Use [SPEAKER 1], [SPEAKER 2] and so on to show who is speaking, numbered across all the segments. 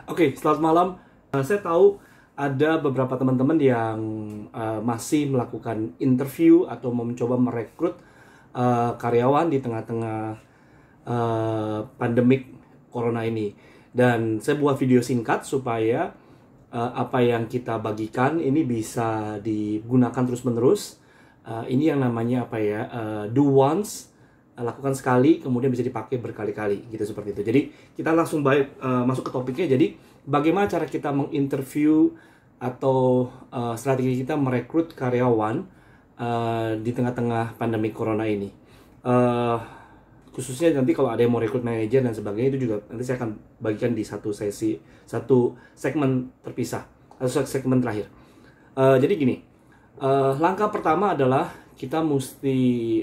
[SPEAKER 1] Oke, selamat malam. Saya tahu ada beberapa teman-teman yang masih melakukan interview atau mencoba merekrut karyawan di tengah-tengah pandemik corona ini. Dan saya buat video singkat supaya apa yang kita bagikan ini bisa digunakan terus-menerus. Ini yang namanya apa ya? Do once, lakukan sekali, kemudian bisa dipakai berkali-kali, gitu seperti itu. Jadi kita langsung masuk ke topiknya. Jadi bagaimana cara kita menginterview atau strategi kita merekrut karyawan di tengah-tengah pandemi corona ini. Khususnya nanti kalau ada yang mau rekrut manajer dan sebagainya, itu juga nanti saya akan bagikan di satu segmen terpisah atau segmen terakhir. Jadi gini, langkah pertama adalah kita mesti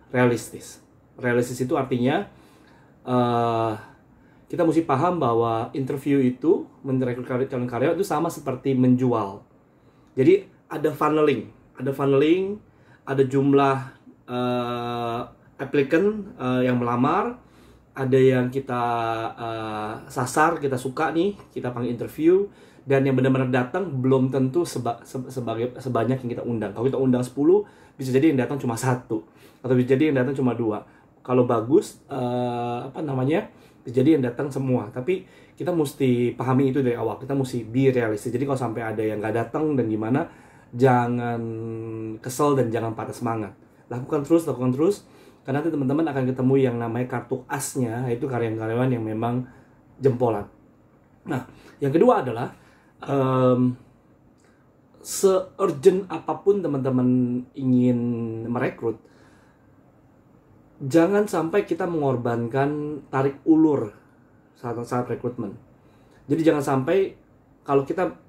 [SPEAKER 1] realistis. Realistis itu artinya kita mesti paham bahwa interview itu, merekrut calon karyawan itu sama seperti menjual. Jadi ada funneling, ada jumlah applicant yang melamar, ada yang kita sasar, kita suka nih, kita panggil interview, dan yang benar-benar datang belum tentu sebanyak yang kita undang. Kalau kita undang 10, bisa jadi yang datang cuma 1, atau bisa jadi yang datang cuma 2. Kalau bagus, bisa jadi yang datang semua. Tapi kita mesti pahami itu dari awal, kita mesti be realistis. Jadi kalau sampai ada yang nggak datang dan gimana, jangan kesel dan jangan patah semangat. Lakukan terus, karena nanti teman-teman akan ketemu yang namanya kartu asnya, yaitu karyawan-karyawan yang memang jempolan. Nah, yang kedua adalah se-urgent apapun teman-teman ingin merekrut, jangan sampai kita mengorbankan tarik ulur saat rekrutmen. Jadi jangan sampai kalau kita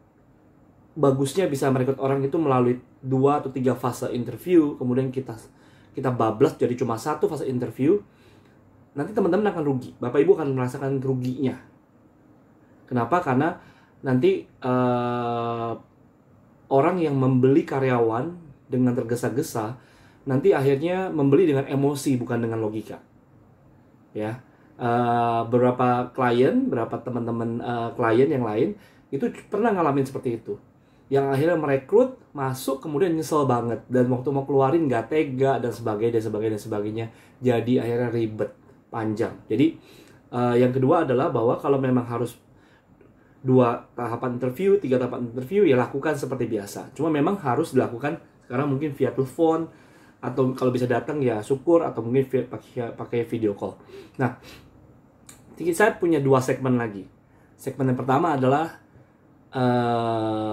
[SPEAKER 1] bagusnya bisa merekrut orang itu melalui 2 atau 3 fase interview, kemudian kita bablas jadi cuma 1 fase interview, nanti teman-teman akan rugi. Bapak Ibu akan merasakan ruginya. Kenapa? Karena nanti orang yang membeli karyawan dengan tergesa-gesa, nanti akhirnya membeli dengan emosi bukan dengan logika. Ya, beberapa teman-teman klien yang lain itu pernah ngalamin seperti itu. Yang akhirnya merekrut, masuk, kemudian nyesel banget. Dan waktu mau keluarin nggak tega, dan sebagainya. Jadi akhirnya ribet, panjang. Jadi yang kedua adalah bahwa kalau memang harus 2 tahapan interview, 3 tahapan interview, ya lakukan seperti biasa. Cuma memang harus dilakukan sekarang mungkin via telepon, atau kalau bisa datang ya syukur, atau mungkin pakai video call. Nah, saya punya 2 segmen lagi. Segmen yang pertama adalah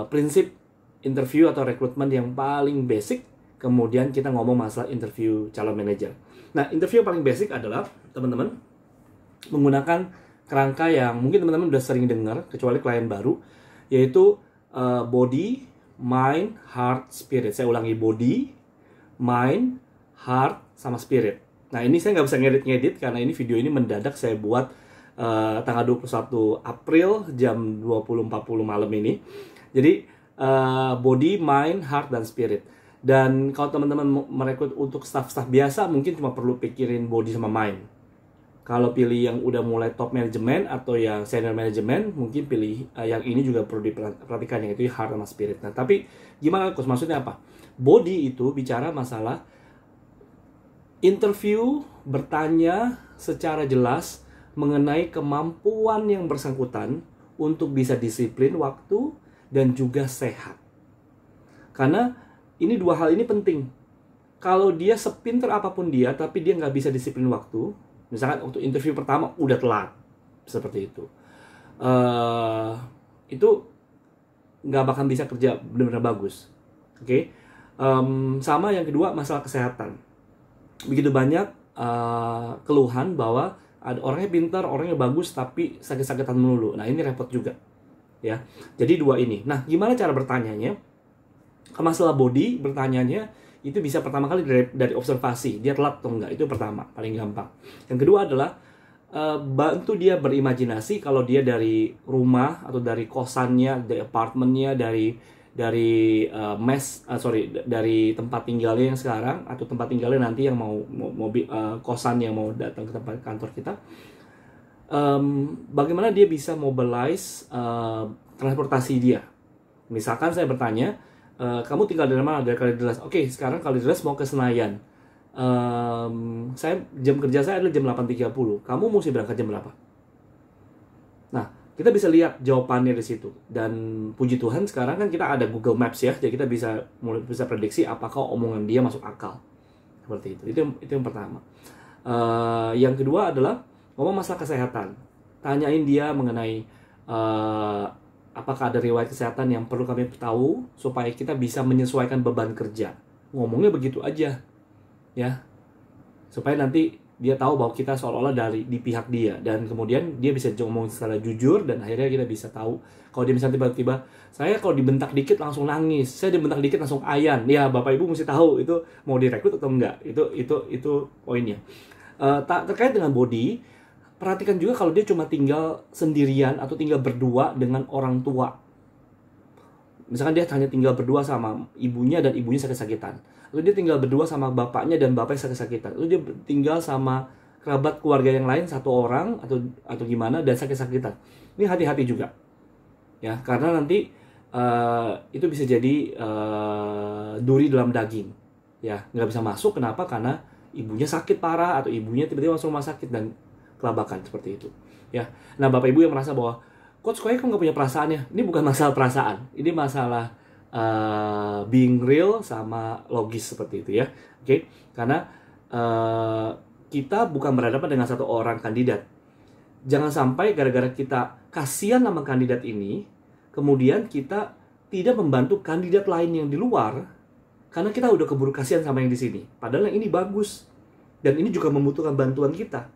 [SPEAKER 1] prinsip interview atau rekrutmen yang paling basic. Kemudian kita ngomong masalah interview calon manajer. Nah, interview yang paling basic adalah teman-teman menggunakan kerangka yang mungkin teman-teman udah sering dengar, kecuali klien baru, yaitu body, mind, heart, spirit. Saya ulangi, body, mind, heart, sama spirit. Nah, ini saya nggak bisa ngedit karena ini video ini mendadak saya buat tanggal 21 April jam 20.40 malam ini. Jadi body, mind, heart, dan spirit. Dan kalau teman-teman merekrut untuk staff-staff biasa, mungkin cuma perlu pikirin body sama mind. Kalau pilih yang udah mulai top management atau yang senior management, mungkin pilih yang ini juga perlu diperhatikan, yaitu heart sama spirit. Nah, tapi gimana, Coach? Maksudnya apa? Body itu bicara masalah interview, bertanya secara jelas mengenai kemampuan yang bersangkutan untuk bisa disiplin waktu dan juga sehat. Karena ini 2 hal ini penting. Kalau dia sepinter apapun dia, tapi dia nggak bisa disiplin waktu, misalkan untuk interview pertama udah telat, seperti itu, itu nggak bakal bisa kerja benar-benar bagus. Oke? Sama yang kedua, masalah kesehatan. Begitu banyak keluhan bahwa ada orangnya pintar, orangnya bagus, tapi sakit-sakitan melulu. Nah, ini repot juga, ya. Jadi 2 ini. Nah, gimana cara bertanyanya? Ke masalah body, bertanyanya itu bisa pertama kali dari observasi. Dia telat atau enggak, itu pertama, paling gampang. Yang kedua adalah bantu dia berimajinasi kalau dia dari rumah, atau dari kosannya, dari apartemennya, dari dari tempat tinggalnya yang sekarang, atau tempat tinggalnya nanti yang mau kosan yang mau datang ke tempat kantor kita. bagaimana dia bisa mobilize transportasi dia. Misalkan saya bertanya, kamu tinggal di mana? Dari Kalideres. Oke, sekarang Kalideres mau ke Senayan. Jam kerja saya adalah jam 8.30. Kamu mesti berangkat jam berapa? Nah, kita bisa lihat jawabannya di situ. Dan puji Tuhan sekarang kan kita ada Google Maps ya, jadi kita bisa prediksi apakah omongan dia masuk akal. Seperti itu. Itu yang pertama. Yang kedua adalah ngomong masalah kesehatan. Tanyain dia mengenai apakah ada riwayat kesehatan yang perlu kami tahu supaya kita bisa menyesuaikan beban kerja. Ngomongnya begitu aja, ya, supaya nanti dia tahu bahwa kita seolah-olah di pihak dia, dan kemudian dia bisa ngomong secara jujur, dan akhirnya kita bisa tahu. Kalau dia misalnya tiba-tiba, saya kalau dibentak dikit langsung nangis, saya dibentak dikit langsung ayan, ya Bapak Ibu mesti tahu itu mau direkrut atau enggak. Itu poinnya. Terkait dengan body, perhatikan juga kalau dia cuma tinggal sendirian atau tinggal berdua dengan orang tua. Misalkan dia hanya tinggal berdua sama ibunya dan ibunya sakit-sakitan, atau dia tinggal berdua sama bapaknya dan bapaknya sakit-sakitan, atau dia tinggal sama kerabat keluarga yang lain satu orang atau gimana dan sakit-sakitan. Ini hati-hati juga, ya, karena nanti itu bisa jadi duri dalam daging, ya, nggak bisa masuk. Kenapa? Karena ibunya sakit parah atau ibunya tiba-tiba masuk rumah sakit dan kelabakan seperti itu, ya. Nah, Bapak Ibu yang merasa bahwa Coach kok nggak punya perasaannya, ini bukan masalah perasaan, ini masalah being real sama logis seperti itu, ya. Oke, karena kita bukan berhadapan dengan satu orang kandidat. Jangan sampai gara-gara kita kasihan sama kandidat ini, kemudian kita tidak membantu kandidat lain yang di luar karena kita udah keburu kasihan sama yang di sini. Padahal yang ini bagus dan ini juga membutuhkan bantuan kita.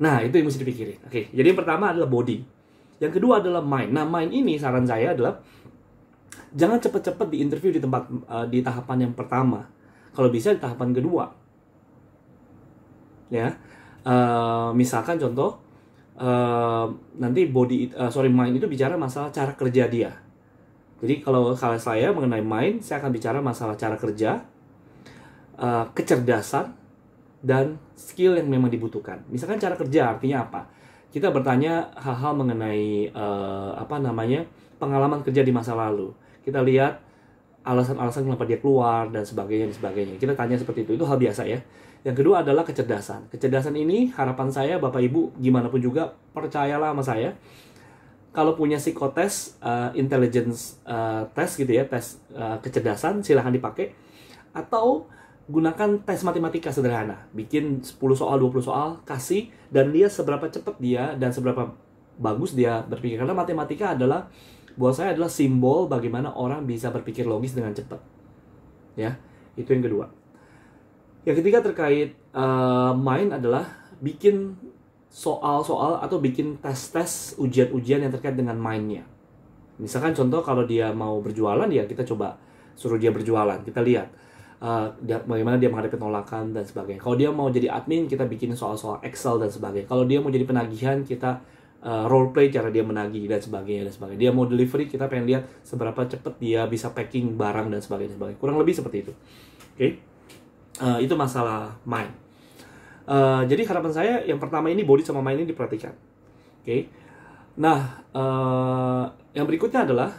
[SPEAKER 1] Nah, itu yang mesti dipikirin. Oke, jadi yang pertama adalah body. Yang kedua adalah mind. Nah, mind ini saran saya adalah jangan cepet-cepet di interview di tahapan yang pertama. Kalau bisa di tahapan kedua. Ya, misalkan contoh nanti mind itu bicara masalah cara kerja dia. Jadi kalau saya mengenai mind, saya akan bicara masalah cara kerja, kecerdasan, dan skill yang memang dibutuhkan. Misalkan cara kerja artinya apa? Kita bertanya hal-hal mengenai pengalaman kerja di masa lalu. Kita lihat alasan-alasan kenapa dia keluar dan sebagainya. Kita tanya seperti itu hal biasa, ya. Yang kedua adalah kecerdasan. Kecerdasan ini harapan saya Bapak Ibu gimana pun juga percayalah sama saya. Kalau punya psikotes, intelligence test gitu ya, tes kecerdasan silahkan dipakai, atau gunakan tes matematika sederhana. Bikin 10 soal, 20 soal, kasih, dan lihat seberapa cepat dia dan seberapa bagus dia berpikir. Karena matematika buat saya adalah simbol bagaimana orang bisa berpikir logis dengan cepat. Ya, itu yang kedua. Yang ketiga terkait mind adalah bikin soal-soal atau bikin tes-tes, ujian-ujian yang terkait dengan mind-nya. Misalkan contoh kalau dia mau berjualan, ya kita coba suruh dia berjualan. Kita lihat bagaimana dia menghadapi penolakan dan sebagainya. Kalau dia mau jadi admin, kita bikin soal-soal Excel dan sebagainya. Kalau dia mau jadi penagihan, kita role play cara dia menagih dan sebagainya. Dia mau delivery, kita pengen lihat seberapa cepat dia bisa packing barang dan sebagainya. Kurang lebih seperti itu. Oke, itu masalah mind. Jadi harapan saya yang pertama ini body sama mind ini diperhatikan. Oke. Nah, yang berikutnya adalah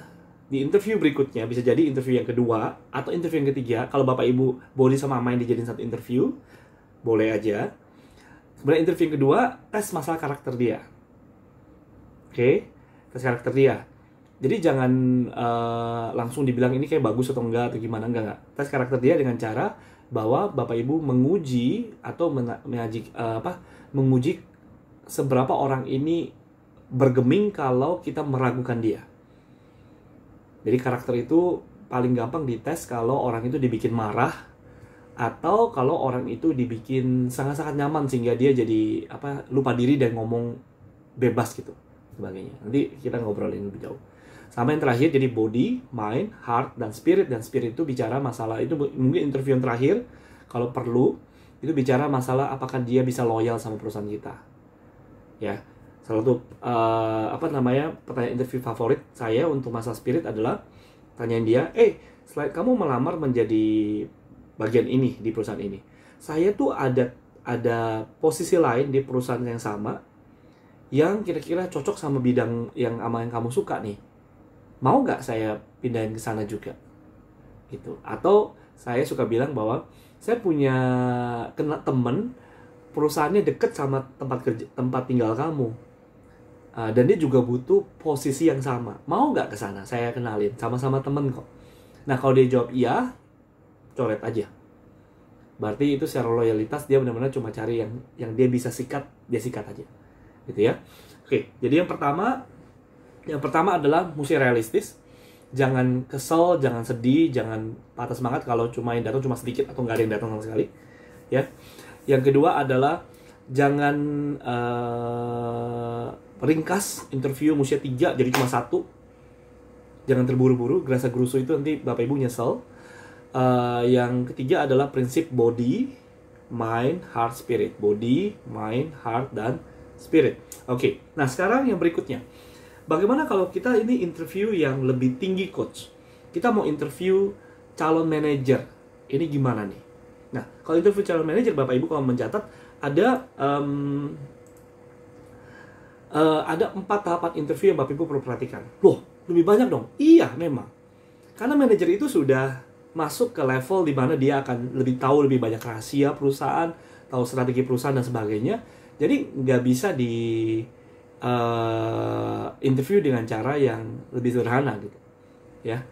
[SPEAKER 1] di interview berikutnya, bisa jadi interview yang kedua atau interview yang ketiga. Kalau Bapak Ibu body sama mind dijadiin satu interview, boleh aja. Kemudian interview yang kedua, tes masalah karakter dia. Oke, tes karakter dia. Jadi jangan langsung dibilang ini kayak bagus atau enggak atau gimana, enggak. Tes karakter dia dengan cara bahwa Bapak Ibu menguji atau menguji seberapa orang ini bergeming kalau kita meragukan dia. Jadi karakter itu paling gampang dites kalau orang itu dibikin marah, atau kalau orang itu dibikin sangat-sangat nyaman sehingga dia jadi lupa diri dan ngomong bebas gitu sebagainya. Nanti kita ngobrolin lebih jauh. Sama yang terakhir, jadi body, mind, heart, dan spirit. Dan spirit itu bicara masalah, itu mungkin interview yang terakhir kalau perlu, itu bicara masalah apakah dia bisa loyal sama perusahaan kita. Ya. Salah satu pertanyaan interview favorit saya untuk masalah spirit adalah tanyain dia, selain kamu melamar menjadi bagian ini di perusahaan ini, saya tuh ada posisi lain di perusahaan yang sama yang kira-kira cocok sama bidang yang kamu suka nih. Mau nggak saya pindahin ke sana juga? Gitu. Atau saya suka bilang bahwa saya punya temen perusahaannya deket sama tempat tinggal kamu. Dan dia juga butuh posisi yang sama. Mau nggak ke sana? Saya kenalin, sama-sama temen kok. Nah, kalau dia jawab iya, coret aja. Berarti itu secara loyalitas dia benar-benar cuma cari yang dia bisa sikat, dia sikat aja. Gitu ya. Oke, jadi yang pertama adalah mesti realistis. Jangan kesel, jangan sedih, jangan patah semangat kalau yang datang cuma sedikit atau nggak ada yang datang sama sekali. Ya. Yang kedua adalah jangan ringkas interview mesti 3 jadi cuma 1. Jangan terburu-buru, gerasa gerusu itu nanti Bapak Ibu nyesel. Yang ketiga adalah prinsip body, mind, heart, spirit. Body, mind, heart, dan spirit. Oke, nah sekarang yang berikutnya. Bagaimana kalau kita ini interview yang lebih tinggi, coach? Kita mau interview calon manajer. Ini gimana nih? Nah, kalau interview calon manajer, Bapak Ibu kalau mencatat, ada 4 tahapan interview yang Bapak Ibu perlu perhatikan. Loh, lebih banyak dong? Iya, memang. Karena manajer itu sudah masuk ke level di mana dia akan tahu lebih banyak rahasia perusahaan, tahu strategi perusahaan dan sebagainya. Jadi nggak bisa di interview dengan cara yang lebih sederhana gitu, ya.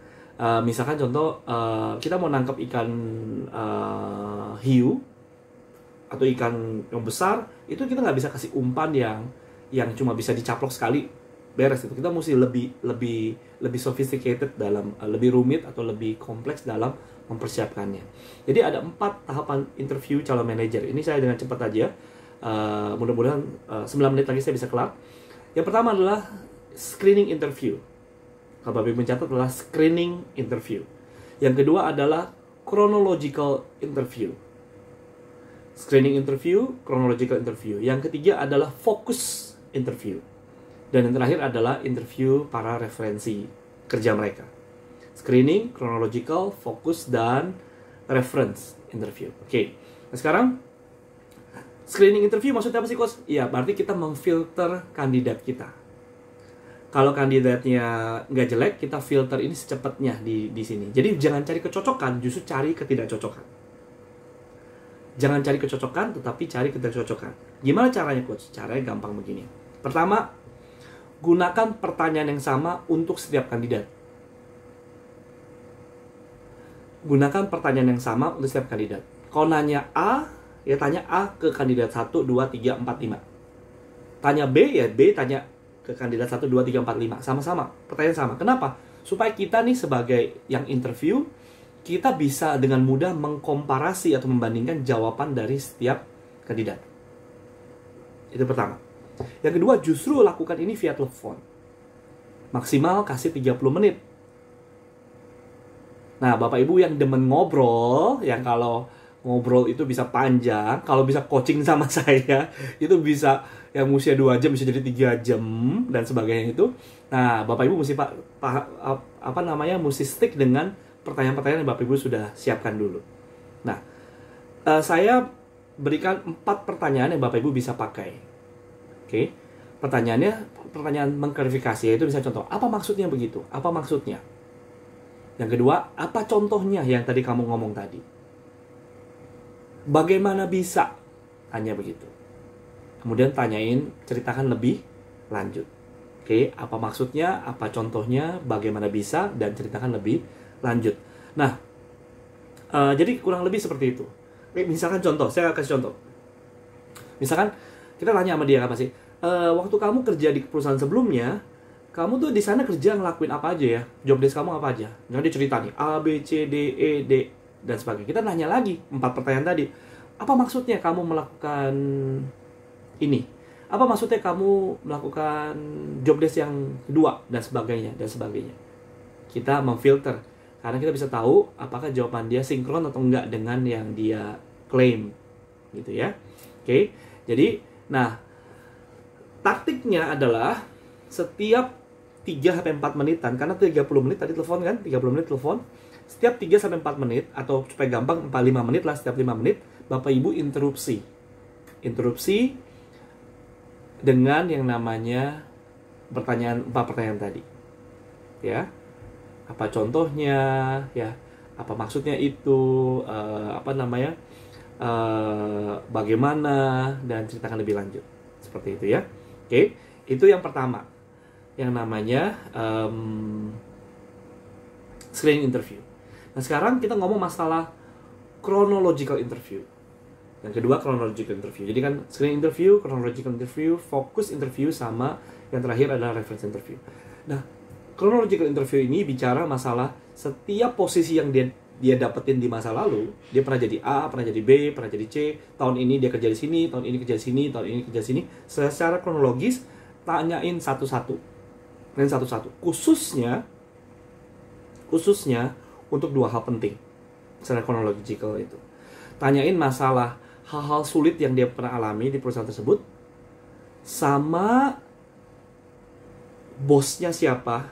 [SPEAKER 1] Misalkan contoh, kita mau nangkep ikan hiu atau ikan yang besar, itu kita nggak bisa kasih umpan yang cuma bisa dicaplok sekali beres itu. Kita mesti lebih sophisticated dalam lebih rumit atau lebih kompleks dalam mempersiapkannya. Jadi ada 4 tahapan interview calon manajer. Ini saya dengan cepat aja. Mudah-mudahan 9 menit lagi saya bisa kelar. Yang pertama adalah screening interview. Kalau Bapak Ibu mencatat adalah screening interview. Yang kedua adalah chronological interview. Screening interview, chronological interview. Yang ketiga adalah focus interview. Dan yang terakhir adalah interview para referensi kerja mereka. Screening, chronological, focus, dan reference interview. Oke. Nah sekarang screening interview maksudnya apa sih, Coach? Iya, berarti kita memfilter kandidat kita. Kalau kandidatnya nggak jelek, kita filter ini secepatnya di sini. Jadi jangan cari kecocokan, justru cari ketidakcocokan. Jangan cari kecocokan, tetapi cari ketidakcocokan. Gimana caranya, Coach? Caranya gampang begini. Pertama, gunakan pertanyaan yang sama untuk setiap kandidat. Gunakan pertanyaan yang sama untuk setiap kandidat. Kalau nanya A, ya tanya A ke kandidat 1, 2, 3, 4, 5. Tanya B, ya B tanya ke kandidat 1, 2, 3, 4, 5. Sama-sama, pertanyaan sama. Kenapa? Supaya kita nih sebagai yang interview, kita bisa dengan mudah mengkomparasi atau membandingkan jawaban dari setiap kandidat. Itu pertama. Yang kedua, justru lakukan ini via telepon. Maksimal kasih 30 menit. Nah, Bapak Ibu yang demen ngobrol, yang kalau ngobrol itu bisa panjang, kalau bisa coaching sama saya, itu bisa yang usia 2 jam bisa jadi 3 jam dan sebagainya itu. Nah, Bapak Ibu mesti mesti stick dengan pertanyaan-pertanyaan yang Bapak Ibu sudah siapkan dulu. Nah, saya berikan 4 pertanyaan yang Bapak Ibu bisa pakai. Oke. Pertanyaan mengklarifikasi, yaitu bisa contoh, apa maksudnya begitu? Apa maksudnya? Yang kedua, apa contohnya yang tadi kamu ngomong tadi? Bagaimana bisa? Tanya begitu. Kemudian ceritakan lebih lanjut. Oke, apa maksudnya, apa contohnya, bagaimana bisa, dan ceritakan lebih lanjut. Nah, jadi kurang lebih seperti itu. Misalkan contoh, saya kasih contoh. Misalkan kita tanya sama dia apa sih? Waktu kamu kerja di perusahaan sebelumnya, kamu tuh di sana kerja ngelakuin apa aja ya? Job desk kamu apa aja? Jangan dia cerita nih, A, B, C, D, E, D, dan sebagainya. Kita nanya lagi 4 pertanyaan tadi. Apa maksudnya kamu melakukan ini? Apa maksudnya kamu melakukan job desk yang kedua, dan sebagainya, dan sebagainya. Kita memfilter. Karena kita bisa tahu apakah jawaban dia sinkron atau enggak dengan yang dia klaim. Gitu ya. Oke. Jadi, nah, taktiknya adalah setiap 3-4 menitan, karena 30 menit tadi telepon kan, 30 menit telepon, setiap 3-4 menit, atau supaya gampang 4-5 menit lah, setiap 5 menit, Bapak Ibu interupsi. dengan yang namanya empat pertanyaan tadi. Ya. Apa contohnya, ya. Apa maksudnya itu, bagaimana, dan ceritakan lebih lanjut. Seperti itu ya. Oke, itu yang pertama. Yang namanya screening interview. Nah, sekarang kita ngomong masalah chronological interview. Yang kedua, chronological interview. Jadi kan screening interview, chronological interview, focus interview, sama yang terakhir adalah reference interview. Nah, chronological interview ini bicara masalah setiap posisi yang dia dapetin di masa lalu. Dia pernah jadi A, pernah jadi B, pernah jadi C. Tahun ini dia kerja di sini, tahun ini kerja di sini, tahun ini kerja di sini. Secara kronologis, tanyain satu-satu. Dan satu-satu. Khususnya untuk dua hal penting secara chronological itu. Tanyain masalah hal-hal sulit yang dia pernah alami di perusahaan tersebut, sama bosnya siapa,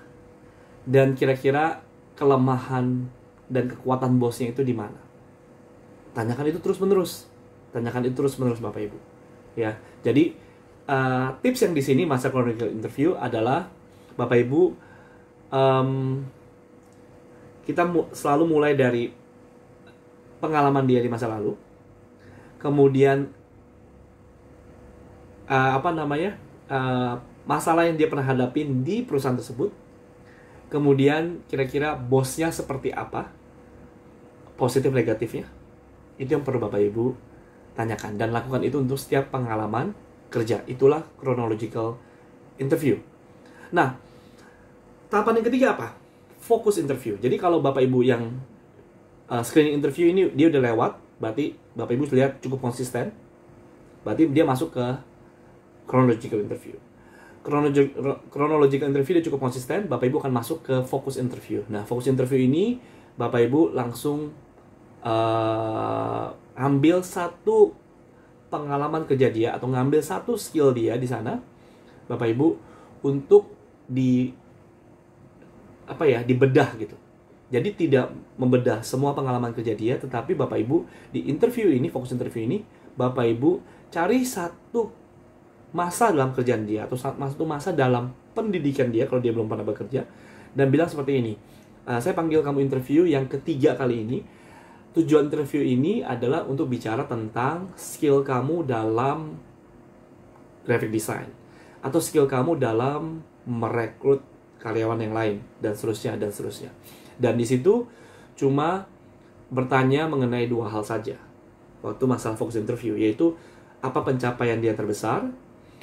[SPEAKER 1] dan kira-kira kelemahan dan kekuatan bosnya itu di mana. Tanyakan itu terus-menerus. Bapak Ibu. Ya, jadi tips yang di sini masa chronological interview adalah Bapak Ibu, kita selalu mulai dari pengalaman dia di masa lalu, kemudian masalah yang dia pernah hadapin di perusahaan tersebut, kemudian kira-kira bosnya seperti apa, positif negatifnya. Itu yang perlu Bapak Ibu tanyakan, dan lakukan itu untuk setiap pengalaman kerja. Itulah chronological interview. Nah, tahapan yang ketiga apa? Focus interview. Jadi kalau Bapak Ibu yang screening interview ini dia udah lewat, berarti Bapak Ibu lihat cukup konsisten, berarti dia masuk ke chronological interview. Chronological interview dia cukup konsisten, Bapak Ibu akan masuk ke focus interview. Nah, focus interview ini Bapak Ibu langsung ambil satu pengalaman kerja dia atau ngambil satu skill dia di sana, Bapak Ibu, untuk dibedah gitu. Jadi tidak membedah semua pengalaman kerja dia, tetapi Bapak Ibu di interview ini, fokus interview ini, Bapak Ibu cari satu masa dalam kerjaan dia atau satu masa dalam pendidikan dia kalau dia belum pernah bekerja, dan bilang seperti ini, saya panggil kamu interview yang ketiga kali ini. Tujuan interview ini adalah untuk bicara tentang skill kamu dalam graphic design, atau skill kamu dalam merekrut karyawan yang lain, dan seterusnya. Dan di situ cuma bertanya mengenai dua hal saja waktu masalah fokus interview, yaitu apa pencapaian dia terbesar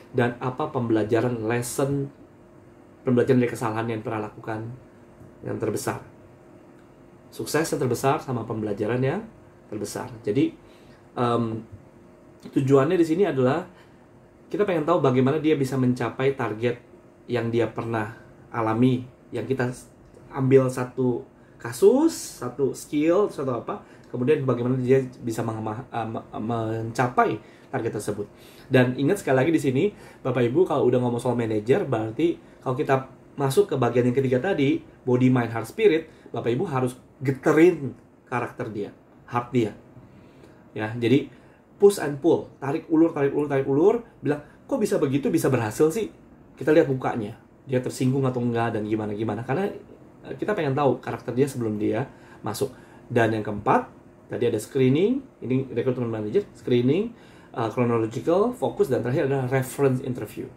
[SPEAKER 1] dan apa pembelajaran dari kesalahan yang pernah lakukan yang terbesar. Sukses yang terbesar sama pembelajaran yang terbesar. Jadi tujuannya di sini adalah kita pengen tahu bagaimana dia bisa mencapai target yang dia pernah alami, yang kita ambil satu kasus, satu skill, satu apa, kemudian bagaimana dia bisa mencapai target tersebut. Dan ingat sekali lagi di sini, Bapak Ibu, kalau udah ngomong soal manajer, berarti kalau kita masuk ke bagian yang ketiga tadi, body, mind, heart, spirit, Bapak Ibu harus geterin karakter dia, heart dia. Ya, jadi push and pull, tarik ulur, bilang, kok bisa begitu, bisa berhasil sih? Kita lihat mukanya, dia tersinggung atau enggak, dan gimana. Karena kita pengen tahu karakter dia sebelum dia masuk. Dan yang keempat, tadi ada screening, ini recruitment manager, screening, chronological, fokus, dan terakhir adalah reference interview.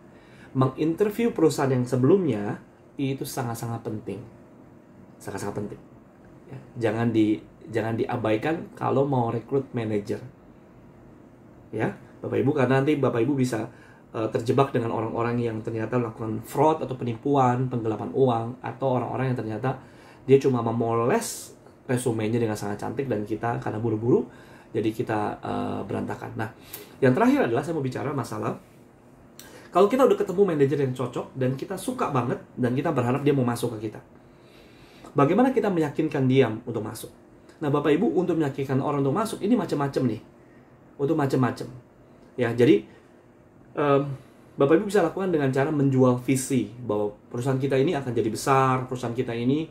[SPEAKER 1] Menginterview perusahaan yang sebelumnya itu sangat-sangat penting. Sangat-sangat penting. Ya, jangan diabaikan kalau mau rekrut manager. Ya, Bapak Ibu, karena nanti Bapak Ibu bisa terjebak dengan orang-orang yang ternyata melakukan fraud atau penipuan, penggelapan uang, atau orang-orang yang ternyata dia cuma memoles resumenya dengan sangat cantik, dan kita karena buru-buru jadi kita berantakan. Nah, yang terakhir adalah saya mau bicara masalah kalau kita udah ketemu manajer yang cocok dan kita suka banget dan kita berharap dia mau masuk ke kita, bagaimana kita meyakinkan dia untuk masuk? Nah, Bapak Ibu, untuk meyakinkan orang untuk masuk ini macam-macam nih, untuk macam-macam. Ya, jadi Bapak Ibu bisa lakukan dengan cara menjual visi bahwa perusahaan kita ini akan jadi besar, perusahaan kita ini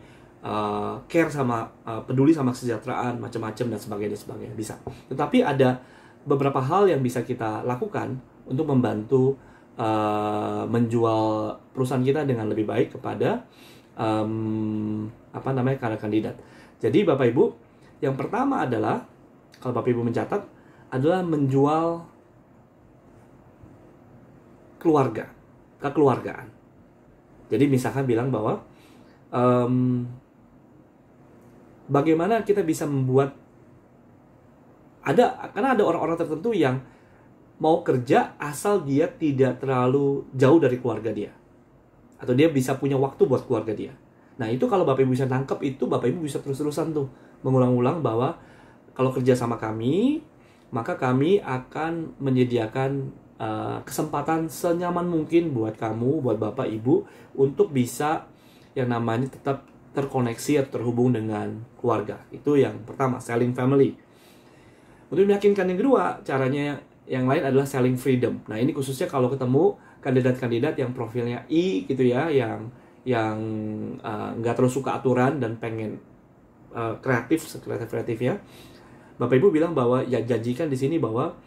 [SPEAKER 1] care sama peduli sama kesejahteraan, macam-macam dan sebagainya, bisa. Tetapi ada beberapa hal yang bisa kita lakukan untuk membantu menjual perusahaan kita dengan lebih baik kepada para kandidat. Jadi Bapak Ibu, yang pertama adalah, kalau Bapak Ibu mencatat, adalah menjual kekeluargaan. Jadi misalkan bilang bahwa bagaimana kita bisa membuat karena ada orang-orang tertentu yang mau kerja asal dia tidak terlalu jauh dari keluarga dia, atau dia bisa punya waktu buat keluarga dia. Nah itu kalau Bapak Ibu bisa tangkap itu, Bapak Ibu bisa terus-terusan tuh mengulang-ulang bahwa kalau kerja sama kami, maka kami akan menyediakan kesempatan senyaman mungkin buat kamu, buat Bapak Ibu, untuk bisa yang namanya tetap terkoneksi atau terhubung dengan keluarga. Itu yang pertama, selling family. Untuk meyakinkan yang kedua, caranya yang lain adalah selling freedom. Nah ini khususnya kalau ketemu kandidat-kandidat yang profilnya I gitu ya, yang nggak terlalu suka aturan dan pengen kreatif ya. Bapak Ibu bilang bahwa ya janjikan di sini bahwa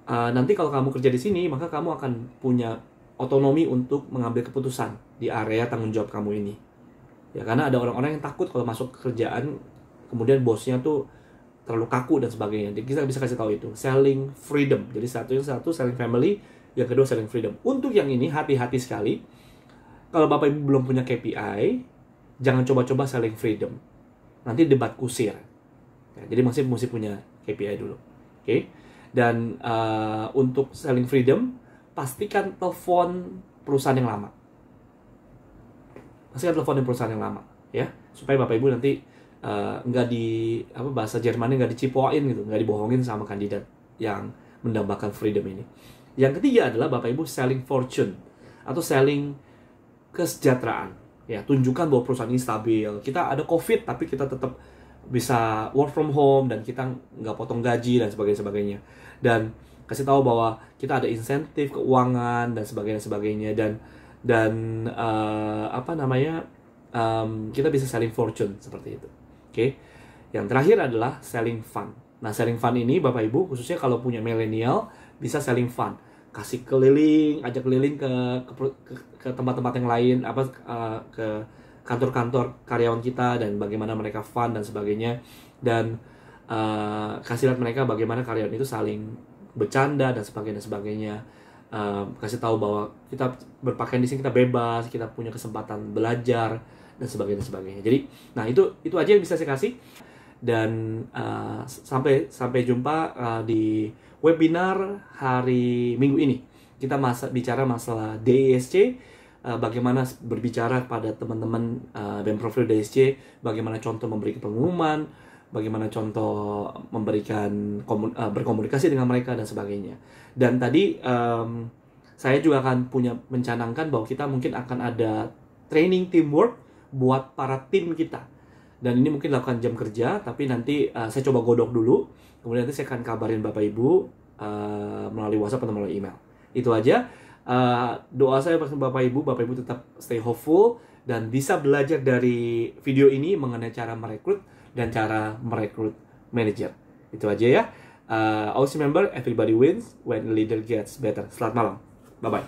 [SPEAKER 1] nanti kalau kamu kerja di sini, maka kamu akan punya otonomi untuk mengambil keputusan di area tanggung jawab kamu ini. Ya karena ada orang-orang yang takut kalau masuk kerjaan kemudian bosnya tuh terlalu kaku dan sebagainya. Jadi kita bisa kasih tahu itu selling freedom. Jadi satu selling family, yang kedua selling freedom. Untuk yang ini hati-hati sekali. Kalau Bapak Ibu belum punya KPI, jangan coba-coba selling freedom. Nanti debat kusir. Ya, jadi mesti punya KPI dulu. Oke. Dan untuk selling freedom, pastikan telepon perusahaan yang lama. Pastikan telepon perusahaan yang lama, ya, supaya Bapak Ibu nanti nggak bahasa Jermannya nggak dicipoin gitu, nggak dibohongin sama kandidat yang mendambakan freedom ini. Yang ketiga adalah Bapak Ibu selling fortune atau selling kesejahteraan. Ya, tunjukkan bahwa perusahaan ini stabil. Kita ada COVID tapi kita tetap bisa work from home dan kita nggak potong gaji dan sebagainya. Dan kasih tahu bahwa kita ada insentif keuangan dan sebagainya dan kita bisa selling fortune seperti itu. Oke. Yang terakhir adalah selling fun. Nah, selling fun ini Bapak Ibu khususnya kalau punya milenial bisa selling fun. Kasih ajak keliling ke tempat-tempat yang lain, ke kantor-kantor karyawan kita dan bagaimana mereka fun dan sebagainya, dan kasih lihat mereka bagaimana karyawan itu saling bercanda dan sebagainya. Kasih tahu bahwa kita berpakaian di sini kita bebas, kita punya kesempatan belajar dan sebagainya. Jadi, nah itu aja yang bisa saya kasih. Dan sampai jumpa di webinar hari Minggu ini. Kita bicara masalah DISC, bagaimana berbicara pada teman-teman BEM Profil DISC, bagaimana contoh memberi pengumuman, bagaimana contoh memberikan berkomunikasi dengan mereka dan sebagainya. Dan tadi saya juga akan mencanangkan bahwa kita mungkin akan ada training teamwork buat para tim kita. Dan ini mungkin dilakukan jam kerja, tapi nanti saya coba godok dulu. Kemudian nanti saya akan kabarin Bapak Ibu melalui WhatsApp atau melalui email. Itu aja. Doa saya bersama Bapak Ibu tetap stay hopeful dan bisa belajar dari video ini mengenai cara merekrut dan cara merekrut manager. Itu aja ya. Always remember, everybody wins when a leader gets better. Selamat malam. Bye-bye.